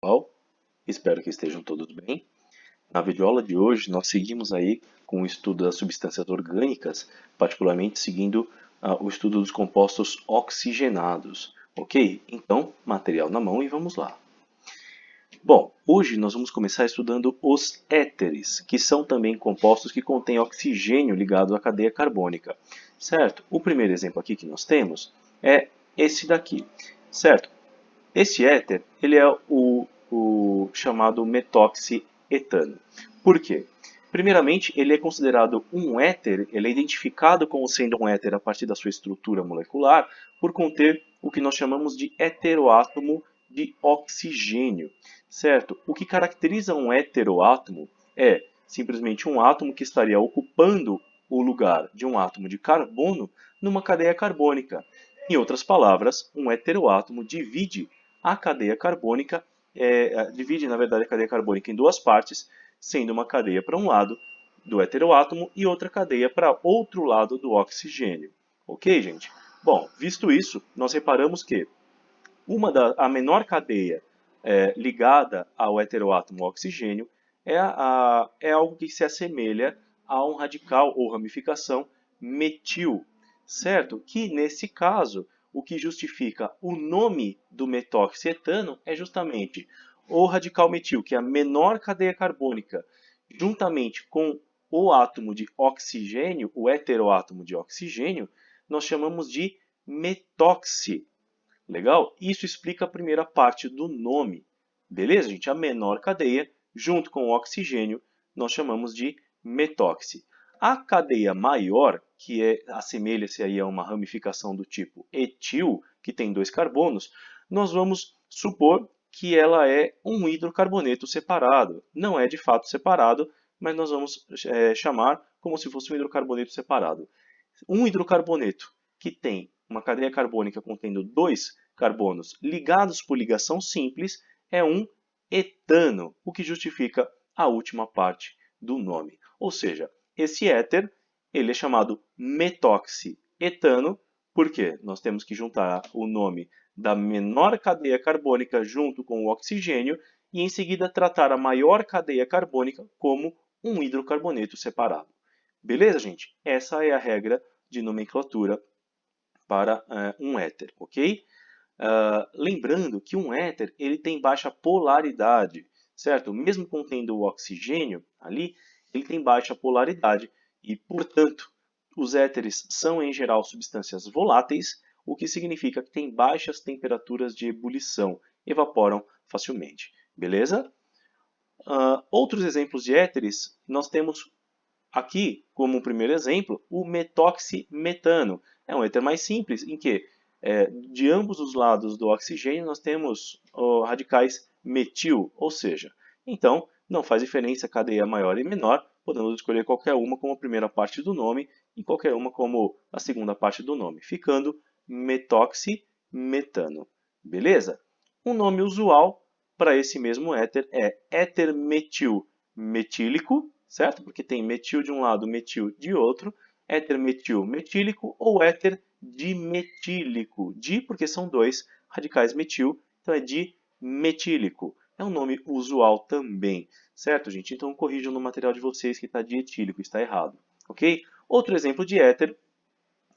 pessoal? Espero que estejam todos bem. Na videoaula de hoje, nós seguimos aí com o estudo das substâncias orgânicas, particularmente seguindo o estudo dos compostos oxigenados. Ok? Então, material na mão e vamos lá. Bom, hoje nós vamos começar estudando os éteres, que são também compostos que contêm oxigênio ligado à cadeia carbônica. Certo? O primeiro exemplo aqui que nós temos é esse daqui. Certo? Esse éter ele é o chamado metoxietano. Por quê? Primeiramente, ele é considerado um éter, ele é identificado como sendo um éter a partir da sua estrutura molecular, por conter o que nós chamamos de heteroátomo de oxigênio. Certo? O que caracteriza um heteroátomo é simplesmente um átomo que estaria ocupando o lugar de um átomo de carbono numa cadeia carbônica. Em outras palavras, um heteroátomo divide a cadeia carbônica, divide, na verdade, a cadeia carbônica em duas partes, sendo uma cadeia para um lado do heteroátomo e outra cadeia para outro lado do oxigênio. Ok, gente? Bom, visto isso, nós reparamos que a menor cadeia ligada ao heteroátomo oxigênio é algo que se assemelha a um radical ou ramificação metil, certo? Que nesse caso, o que justifica o nome do metoxietano é justamente o radical metil, que é a menor cadeia carbônica, juntamente com o átomo de oxigênio, o heteroátomo de oxigênio, nós chamamos de metóxi. Legal? Isso explica a primeira parte do nome. Beleza, gente? A menor cadeia, junto com o oxigênio, nós chamamos de metóxi. A cadeia maior, que assemelha-se aí a uma ramificação do tipo etil, que tem dois carbonos, nós vamos supor que ela é um hidrocarboneto separado. Não é de fato separado, mas nós vamos chamar como se fosse um hidrocarboneto separado. Um hidrocarboneto que tem uma cadeia carbônica contendo dois carbonos ligados por ligação simples é um etano, o que justifica a última parte do nome. Ou seja, esse éter ele é chamado metoxietano, porque nós temos que juntar o nome da menor cadeia carbônica junto com o oxigênio e em seguida tratar a maior cadeia carbônica como um hidrocarboneto separado. Beleza, gente? Essa é a regra de nomenclatura para um éter, ok? Lembrando que um éter ele tem baixa polaridade, certo? Mesmo contendo o oxigênio ali, ele tem baixa polaridade e, portanto, os éteres são, em geral, substâncias voláteis, o que significa que têm baixas temperaturas de ebulição, evaporam facilmente. Beleza? Outros exemplos de éteres, nós temos aqui, como um primeiro exemplo, o metoximetano. É um éter mais simples, em que de ambos os lados do oxigênio nós temos radicais metil, ou seja, então não faz diferença cadeia maior e menor, podemos escolher qualquer uma como a primeira parte do nome e qualquer uma como a segunda parte do nome, ficando metoximetano. Beleza? Um nome usual para esse mesmo éter é éter metil-metílico, certo? Porque tem metil de um lado, metil de outro, éter metil metílico ou éter dimetílico. Di porque são dois radicais metil, então é dimetílico. É um nome usual também, certo, gente? Então corrijam no material de vocês que está dietílico, está errado, ok? Outro exemplo de éter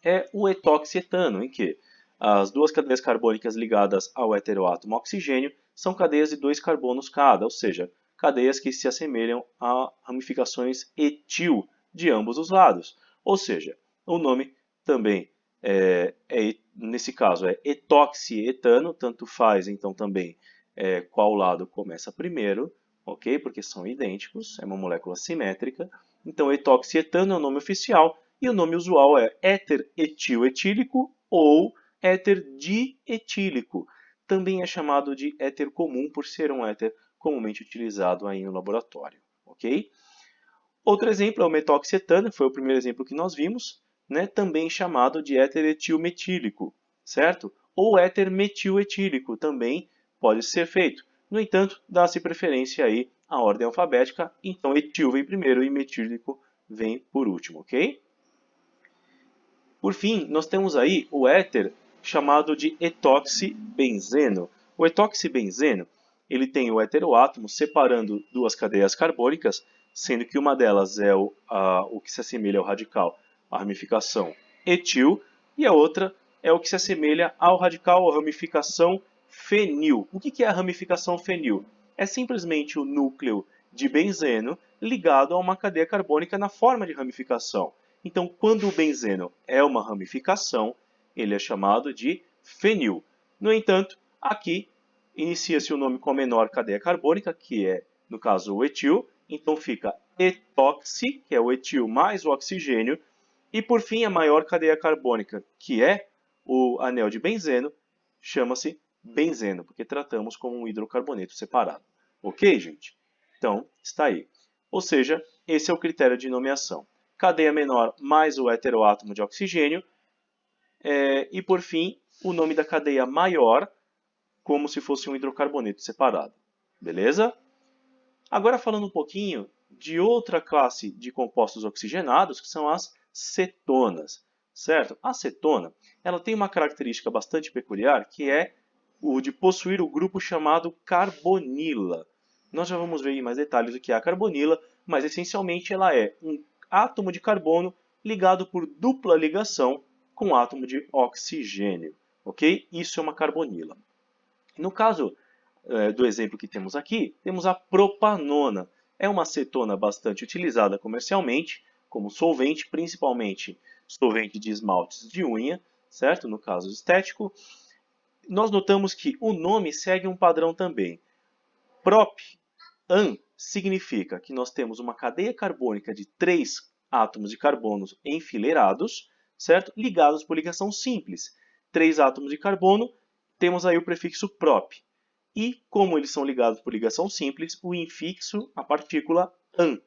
é o etoxietano, em que as duas cadeias carbônicas ligadas ao heteroátomo oxigênio são cadeias de dois carbonos cada, ou seja, cadeias que se assemelham a ramificações etil de ambos os lados. Ou seja, o nome também nesse caso, é etoxietano, tanto faz então também qual lado começa primeiro, ok? Porque são idênticos, é uma molécula simétrica. Então, etoxietano é o nome oficial e o nome usual é éter etil-etílico ou éter dietílico. Também é chamado de éter comum por ser um éter comumente utilizado aí no laboratório, ok? Outro exemplo é o metoxietano, que foi o primeiro exemplo que nós vimos, né? Também chamado de éter etilmetílico, certo? Ou éter metiletílico também pode ser feito. No entanto, dá-se preferência aí à ordem alfabética, então etil vem primeiro e metílico vem por último, ok? Por fim, nós temos aí o éter chamado de etoxibenzeno. O etoxibenzeno ele tem o heteroátomo separando duas cadeias carbônicas, sendo que uma delas é o que se assemelha ao radical, a ramificação etil, e a outra é o que se assemelha ao radical, a ramificação fenil. O que é a ramificação fenil? É simplesmente o núcleo de benzeno ligado a uma cadeia carbônica na forma de ramificação. Então, quando o benzeno é uma ramificação, ele é chamado de fenil. No entanto, aqui inicia-se o nome com a menor cadeia carbônica, que é, no caso, o etil. Então fica etoxi, que é o etil mais o oxigênio. E, por fim, a maior cadeia carbônica, que é o anel de benzeno, chama-se benzeno, porque tratamos como um hidrocarboneto separado. Ok, gente? Então, está aí. Ou seja, esse é o critério de nomeação. Cadeia menor mais o heteroátomo de oxigênio. E, por fim, o nome da cadeia maior, como se fosse um hidrocarboneto separado. Beleza? Agora falando um pouquinho de outra classe de compostos oxigenados, que são as cetonas. Certo? A cetona, ela tem uma característica bastante peculiar, que é o de possuir o grupo chamado carbonila. Nós já vamos ver em mais detalhes o que é a carbonila, mas essencialmente ela é um átomo de carbono ligado por dupla ligação com átomo de oxigênio. Ok? Isso é uma carbonila. No caso do exemplo que temos aqui, temos a propanona. É uma cetona bastante utilizada comercialmente como solvente, principalmente solvente de esmaltes de unha, certo? No caso estético. Nós notamos que o nome segue um padrão também. Prop-an significa que nós temos uma cadeia carbônica de 3 átomos de carbono enfileirados, certo? Ligados por ligação simples. 3 átomos de carbono, temos aí o prefixo prop. E, como eles são ligados por ligação simples, o infixo, a partícula an.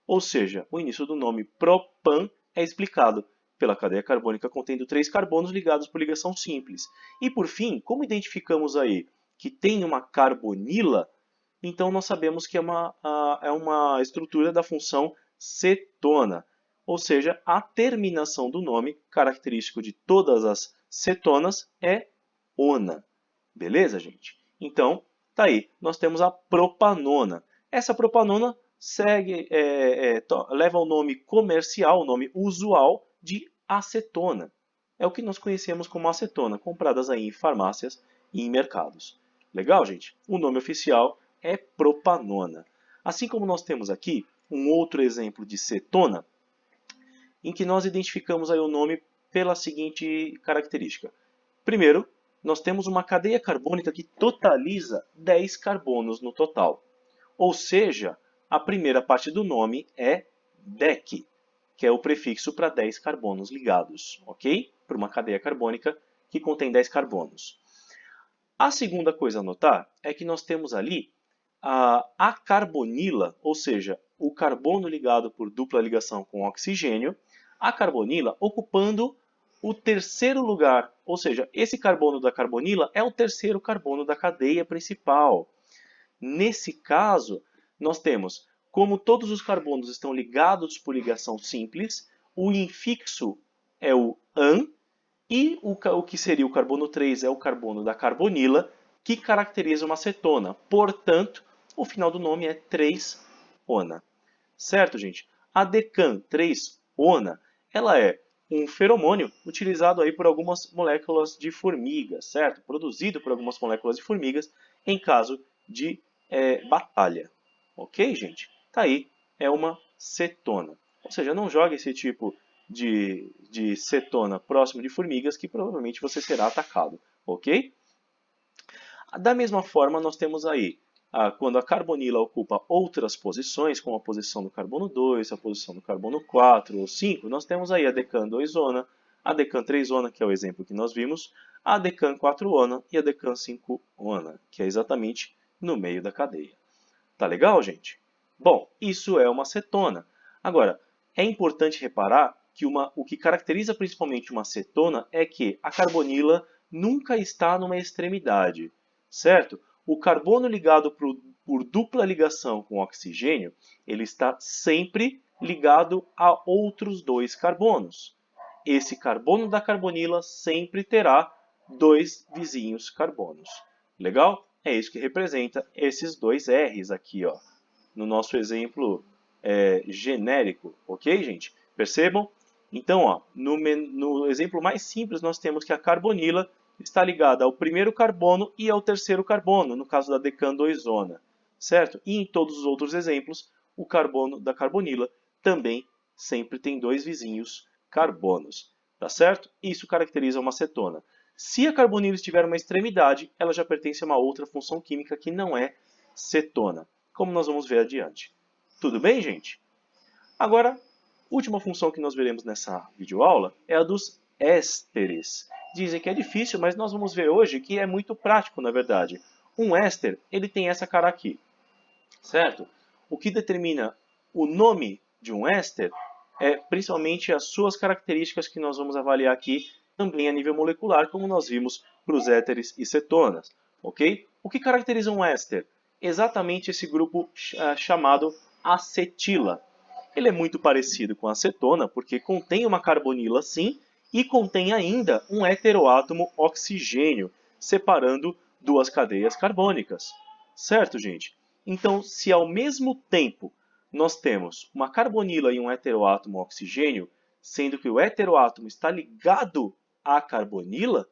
Ou seja, o início do nome propan é explicado pela cadeia carbônica contendo 3 carbonos ligados por ligação simples. E, por fim, como identificamos aí que tem uma carbonila, então nós sabemos que é uma estrutura da função cetona. Ou seja, a terminação do nome, característico de todas as cetonas, é ona. Beleza, gente? Então, tá aí. Nós temos a propanona. Essa propanona leva o nome comercial, o nome usual de acetona. É o que nós conhecemos como acetona, compradas aí em farmácias e em mercados. Legal, gente? O nome oficial é propanona. Assim como nós temos aqui um outro exemplo de cetona, em que nós identificamos aí o nome pela seguinte característica. Primeiro, nós temos uma cadeia carbônica que totaliza 10 carbonos no total. Ou seja, a primeira parte do nome é dec, que é o prefixo para 10 carbonos ligados, ok? Para uma cadeia carbônica que contém 10 carbonos. A segunda coisa a notar é que nós temos ali a carbonila, ou seja, o carbono ligado por dupla ligação com oxigênio, a carbonila ocupando o terceiro lugar, ou seja, esse carbono da carbonila é o terceiro carbono da cadeia principal. Nesse caso, nós temos, como todos os carbonos estão ligados por ligação simples, o infixo é o an, e o que seria o carbono 3 é o carbono da carbonila, que caracteriza uma cetona. Portanto, o final do nome é 3-ona. Certo, gente? A decan 3-ona, ela é um feromônio utilizado aí por algumas moléculas de formigas, certo? Produzido por algumas moléculas de formigas em caso de batalha. Ok, gente? Tá aí, é uma cetona. Ou seja, não jogue esse tipo de cetona próximo de formigas que provavelmente você será atacado. Ok? Da mesma forma, nós temos aí quando a carbonila ocupa outras posições, como a posição do carbono 2, a posição do carbono 4 ou 5, nós temos aí a decan 2-ona, a decan 3-ona, que é o exemplo que nós vimos, a decan 4-ona e a decan 5-ona, que é exatamente no meio da cadeia. Tá legal, gente? Bom, isso é uma cetona. Agora, é importante reparar que o que caracteriza principalmente uma cetona é que a carbonila nunca está numa extremidade, certo? O carbono ligado por dupla ligação com oxigênio, ele está sempre ligado a outros 2 carbonos. Esse carbono da carbonila sempre terá 2 vizinhos carbonos. Legal? é isso que representa esses dois R's aqui, ó, no nosso exemplo genérico, ok, gente? Percebam? Então, ó, no exemplo mais simples, nós temos que a carbonila está ligada ao primeiro carbono e ao terceiro carbono, no caso da decandoizona, certo? E em todos os outros exemplos, o carbono da carbonila também sempre tem dois vizinhos carbonos, tá certo? Isso caracteriza uma cetona. Se a carbonila estiver uma extremidade, ela já pertence a uma outra função química que não é cetona, como nós vamos ver adiante. Tudo bem, gente? Agora, última função que nós veremos nessa videoaula é a dos ésteres. Dizem que é difícil, mas nós vamos ver hoje que é muito prático, na verdade. Um éster, ele tem essa cara aqui, certo? O que determina o nome de um éster é principalmente as suas características que nós vamos avaliar aqui também a nível molecular, como nós vimos para os éteres e cetonas, ok? O que caracteriza um éster? Exatamente esse grupo chamado acetila. Ele é muito parecido com a acetona, porque contém uma carbonila sim, e contém ainda um heteroátomo oxigênio, separando duas cadeias carbônicas. Certo, gente? Então, se ao mesmo tempo nós temos uma carbonila e um heteroátomo oxigênio, sendo que o heteroátomo está ligado à carbonila,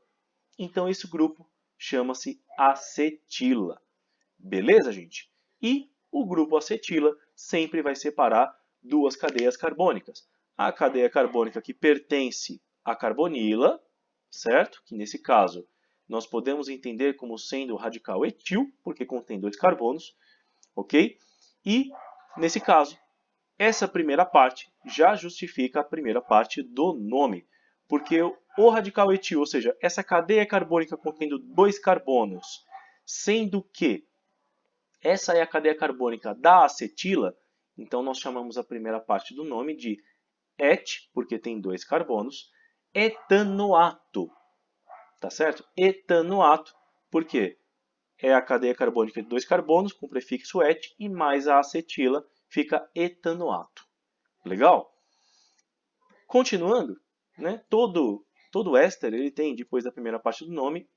então esse grupo chama-se acetila. Beleza, gente? E o grupo acetila sempre vai separar duas cadeias carbônicas. A cadeia carbônica que pertence à carbonila, certo? Que nesse caso nós podemos entender como sendo o radical etil, porque contém dois carbonos, ok? E, nesse caso, essa primeira parte já justifica a primeira parte do nome, porque o radical etil, ou seja, essa cadeia carbônica contendo dois carbonos, sendo que essa é a cadeia carbônica da acetila, então nós chamamos a primeira parte do nome de et, porque tem dois carbonos, etanoato, tá certo? Etanoato, porque é a cadeia carbônica de dois carbonos com prefixo et e mais a acetila fica etanoato. Legal? Continuando, né? Todo éster ele tem, depois da primeira parte do nome,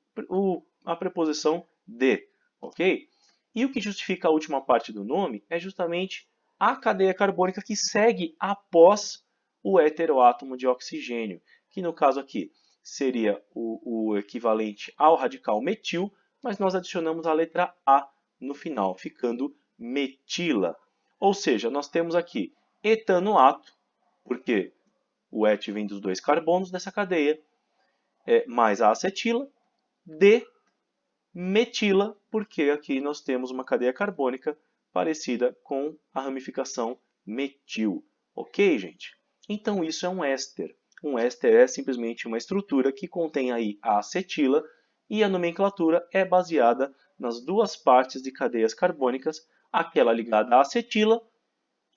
a preposição de, ok? E o que justifica a última parte do nome é justamente a cadeia carbônica que segue após o heteroátomo de oxigênio, que no caso aqui seria o equivalente ao radical metil, mas nós adicionamos a letra A no final, ficando metila. Ou seja, nós temos aqui etanoato, porque o et vem dos dois carbonos dessa cadeia, mais a acetila, de metila, porque aqui nós temos uma cadeia carbônica parecida com a ramificação metil. Ok, gente? Então isso é um éster. Um éster é simplesmente uma estrutura que contém aí a acetila e a nomenclatura é baseada nas duas partes de cadeias carbônicas, aquela ligada à acetila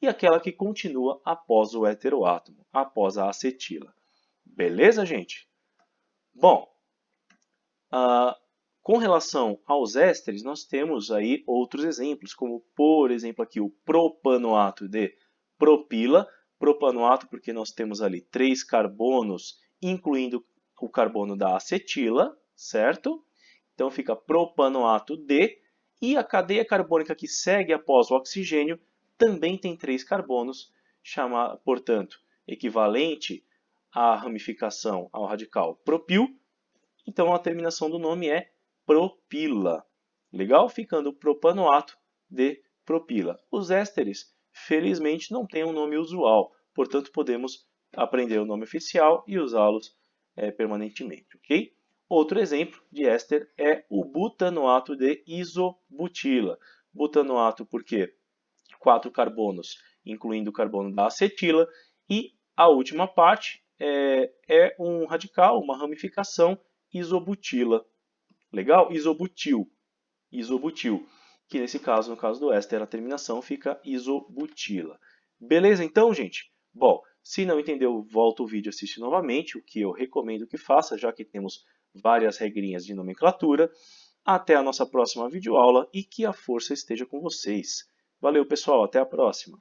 e aquela que continua após o heteroátomo, após a acetila. Beleza, gente? Bom, com relação aos ésteres, nós temos aí outros exemplos, como por exemplo aqui o propanoato de propila, propanoato porque nós temos ali três carbonos, incluindo o carbono da acetila, certo? Então fica propanoato de, e a cadeia carbônica que segue após o oxigênio também tem três carbonos, portanto, equivalente à ramificação ao radical propil. Então a terminação do nome é propila. Legal? Ficando propanoato de propila. Os ésteres, felizmente, não têm um nome usual, portanto podemos aprender o nome oficial e usá-los permanentemente, ok? Outro exemplo de éster é o butanoato de isobutila. Butanoato porque 4 carbonos, incluindo o carbono da acetila, e a última parte é um radical, uma ramificação isobutila. Legal? Isobutil. Isobutil. Que nesse caso, no caso do éster, a terminação fica isobutila. Beleza então, gente? Bom, se não entendeu, volta o vídeo e assiste novamente, o que eu recomendo que faça, já que temos várias regrinhas de nomenclatura. Até a nossa próxima videoaula e que a força esteja com vocês. Valeu, pessoal. Até a próxima.